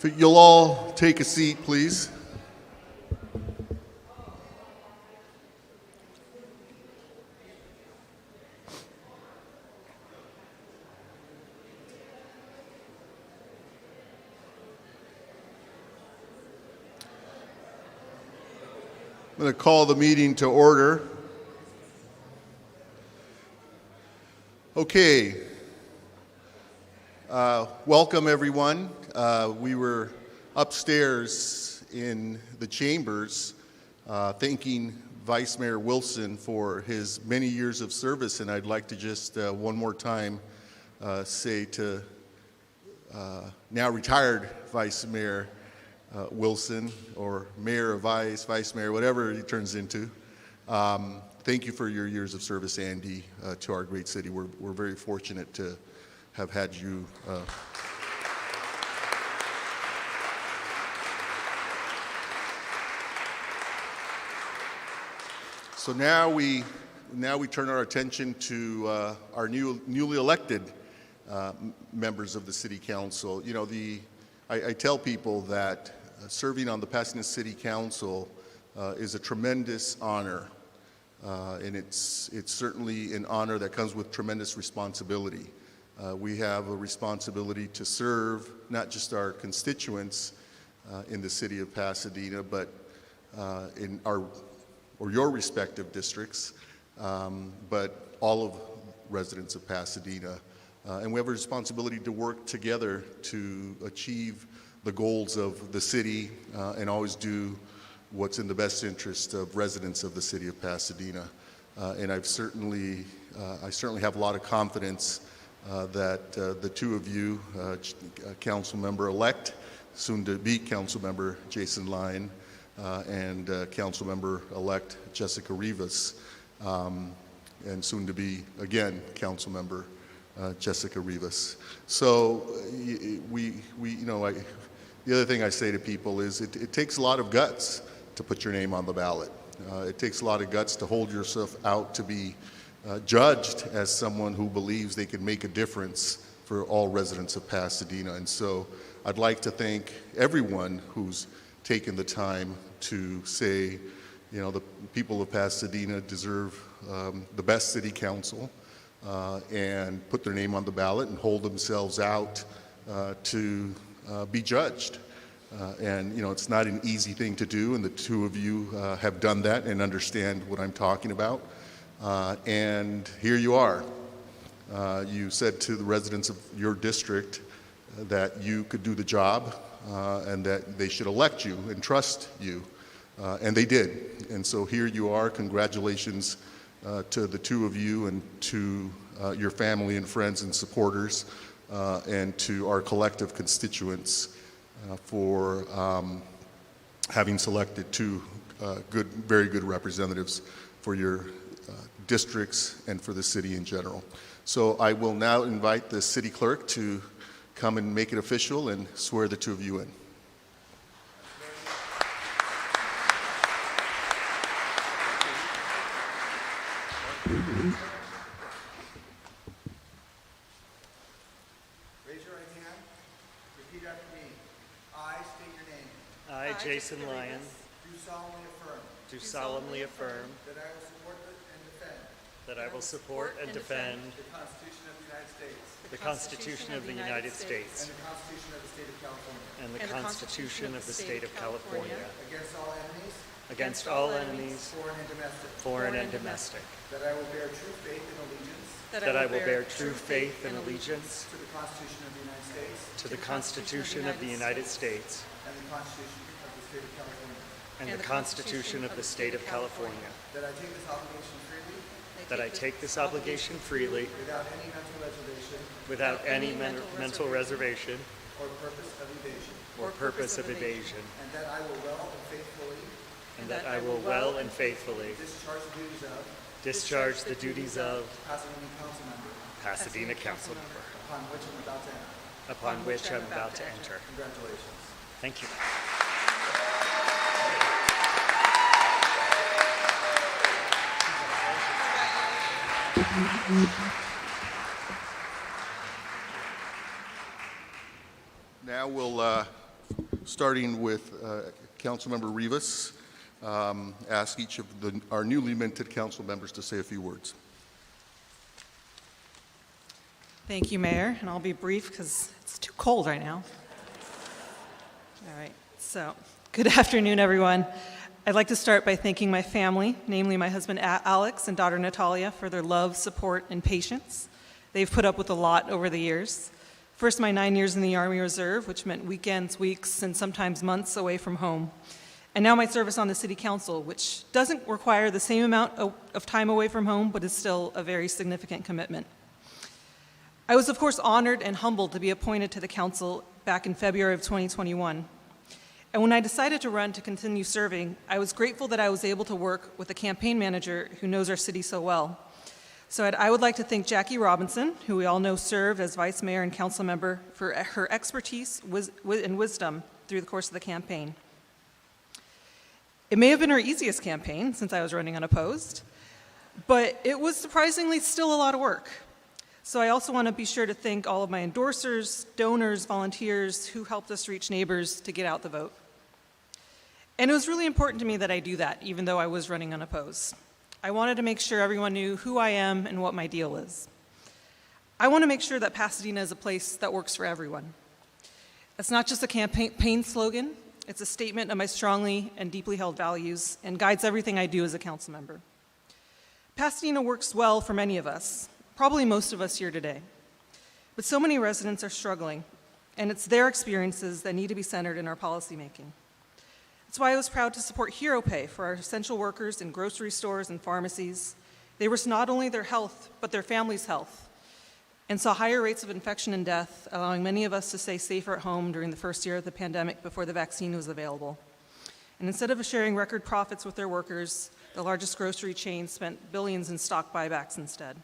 If you'll all take a seat, please. I'm going to call the meeting to order. Okay. Welcome, everyone. We were upstairs in the chambers thanking Vice Mayor Wilson for his many years of service, and I'd like to just one more time say to now retired Vice Mayor Wilson, or Mayor or Vice Mayor, whatever he turns into. Thank you for your years of service, Andy, to our great city. We're very fortunate to have had you. So now we turn our attention to our newly elected members of the City Council. You know, I tell people that serving on the Pasadena City Council is a tremendous honor, and it's certainly an honor that comes with tremendous responsibility. We have a responsibility to serve not just our constituents in the city of Pasadena, but in your respective districts, but all of residents of Pasadena. And we have a responsibility to work together to achieve the goals of the city and always do what's in the best interest of residents of the city of Pasadena. And I certainly have a lot of confidence that the two of you, Councilmember-elect, soon to be Councilmember Jason Lyon, and Councilmember-elect Jessica Rivas, and soon to be again Councilmember Jessica Rivas. So the other thing I say to people is it takes a lot of guts to put your name on the ballot. It takes a lot of guts to hold yourself out to be judged as someone who believes they can make a difference for all residents of Pasadena. And so I'd like to thank everyone who's taken the time to say, you know, the people of Pasadena deserve the best city council, and put their name on the ballot and hold themselves out to be judged. And you know, it's not an easy thing to do, and the two of you have done that and understand what I'm talking about. And here you are. You said to the residents of your district that you could do the job, and that they should elect you and trust you, and they did. And so here you are. Congratulations to the two of you, and to your family and friends and supporters, and to our collective constituents for having selected two very good representatives for your districts and for the city in general. So I will now invite the city clerk to come and make it official and swear the two of you in. Raise your right hand. Repeat after me. I state your name. I, Jason Lyon, Do solemnly affirm that I will support and defend the Constitution of the United States the Constitution of the United States and the Constitution of the State of California against all enemies, foreign and domestic, that I will bear true faith and allegiance that I will bear true faith and allegiance to the Constitution of the United States to the Constitution of the United States and the Constitution of the State of California, and the Constitution of the State of California, that I take this obligation freely without any mental reservation or purpose of evasion, and that I will well and faithfully discharge the duties of Pasadena Council Member, upon which I'm about to enter. Congratulations. Thank you. Now we'll starting with Councilmember Rivas. Ask each of our newly minted council members to say a few words. Thank you, Mayor, and I'll be brief because it's too cold right now. All right, so good afternoon, everyone. I'd like to start by thanking my family, namely my husband Alex and daughter Natalia, for their love, support, and patience. They've put up with a lot over the years. First, my 9 years in the Army Reserve, which meant weekends, weeks, and sometimes months away from home. And now my service on the City Council, which doesn't require the same amount of time away from home, but is still a very significant commitment. I was, of course, honored and humbled to be appointed to the Council back in February of 2021. And when I decided to run to continue serving, I was grateful that I was able to work with a campaign manager who knows our city so well. So I would like to thank Jackie Robinson, who we all know served as Vice Mayor and Council Member, for her expertise and wisdom through the course of the campaign. It may have been her easiest campaign since I was running unopposed, but it was surprisingly still a lot of work. So I also want to be sure to thank all of my endorsers, donors, volunteers who helped us reach neighbors to get out the vote. And it was really important to me that I do that, even though I was running unopposed. I wanted to make sure everyone knew who I am and what my deal is. I want to make sure that Pasadena is a place that works for everyone. It's not just a campaign slogan, it's a statement of my strongly and deeply held values and guides everything I do as a council member. Pasadena works well for many of us, probably most of us here today. But so many residents are struggling, and it's their experiences that need to be centered in our policymaking. That's why I was proud to support Hero Pay for our essential workers in grocery stores and pharmacies. They risked not only their health, but their family's health, and saw higher rates of infection and death, allowing many of us to stay safer at home during the first year of the pandemic before the vaccine was available. And instead of sharing record profits with their workers, the largest grocery chain spent billions in stock buybacks instead.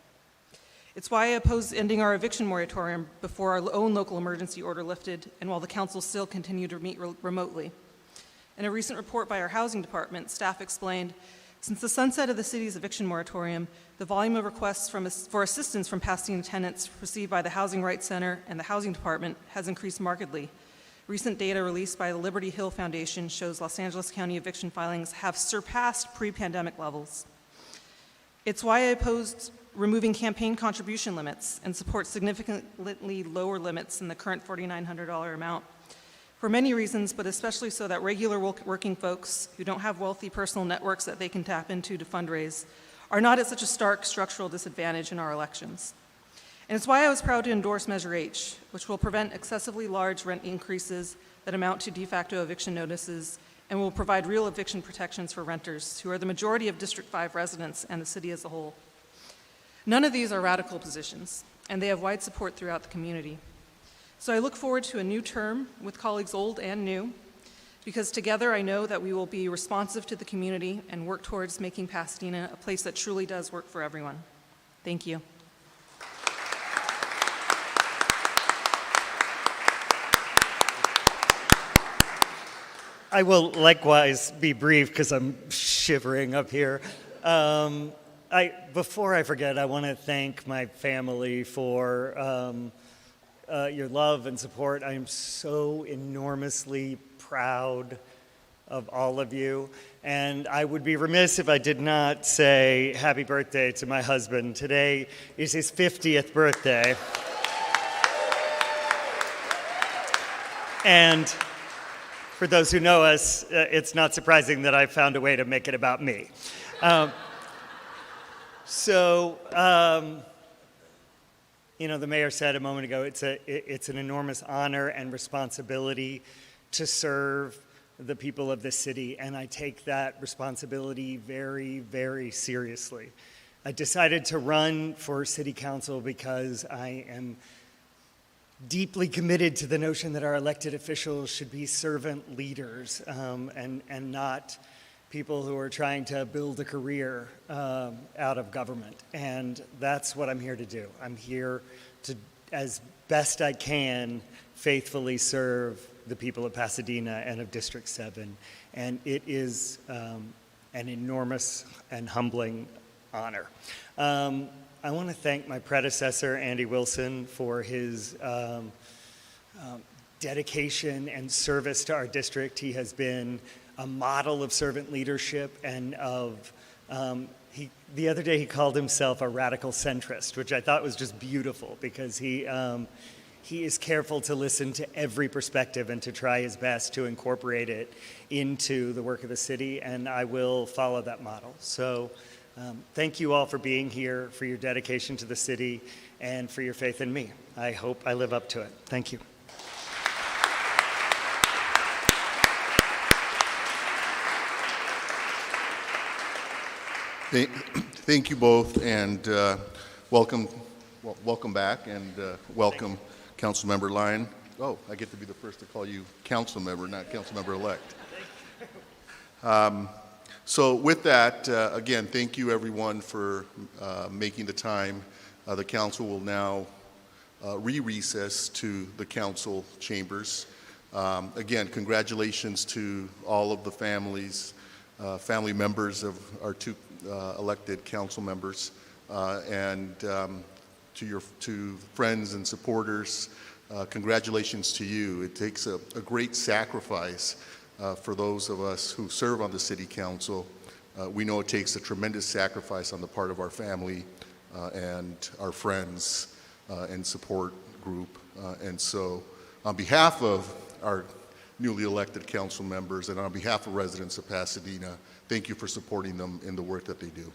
It's why I oppose ending our eviction moratorium before our own local emergency order lifted and while the council still continued to meet remotely. In a recent report by our housing department, staff explained, since the sunset of the city's eviction moratorium, the volume of requests for assistance from Pasadena tenants received by the Housing Rights Center and the housing department has increased markedly. Recent data released by the Liberty Hill Foundation shows Los Angeles County eviction filings have surpassed pre-pandemic levels. It's why I opposed removing campaign contribution limits and support significantly lower limits than the current $4,900 amount. For many reasons, but especially so that regular working folks who don't have wealthy personal networks that they can tap into to fundraise are not at such a stark structural disadvantage in our elections. And it's why I was proud to endorse Measure H, which will prevent excessively large rent increases that amount to de facto eviction notices and will provide real eviction protections for renters, who are the majority of District 5 residents and the city as a whole. None of these are radical positions, and they have wide support throughout the community. So I look forward to a new term with colleagues old and new, because together I know that we will be responsive to the community and work towards making Pasadena a place that truly does work for everyone. Thank you. I will likewise be brief because I'm shivering up here. Before I forget, I want to thank my family for your love and support. I am so enormously proud of all of you. And I would be remiss if I did not say happy birthday to my husband. Today is his 50th birthday. And for those who know us, it's not surprising that I found a way to make it about me. You know, the mayor said a moment ago, it's an enormous honor and responsibility to serve the people of this city, and I take that responsibility very, very seriously. I decided to run for city council because I am deeply committed to the notion that our elected officials should be servant leaders and not people who are trying to build a career out of government. And that's what I'm here to do. I'm here to, as best I can, faithfully serve the people of Pasadena and of District 7. And it is an enormous and humbling honor. I want to thank my predecessor, Andy Wilson, for his dedication and service to our district. He has been a model of servant leadership and of, the other day he called himself a radical centrist, which I thought was just beautiful because he is careful to listen to every perspective and to try his best to incorporate it into the work of the city, and I will follow that model. So thank you all for being here, for your dedication to the city, and for your faith in me. I hope I live up to it. Thank you. Thank you both, and welcome back, and welcome Councilmember Lyon. Oh, I get to be the first to call you Councilmember, not Councilmember-elect. So with that, again, thank you everyone for making the time. The council will now recess to the council chambers. Again, congratulations to all of the family members of our two elected council members, and to friends and supporters, congratulations to you. It takes a great sacrifice for those of us who serve on the city council. We know it takes a tremendous sacrifice on the part of our family and our friends and support group. And so on behalf of our newly elected council members and on behalf of residents of Pasadena, thank you for supporting them in the work that they do.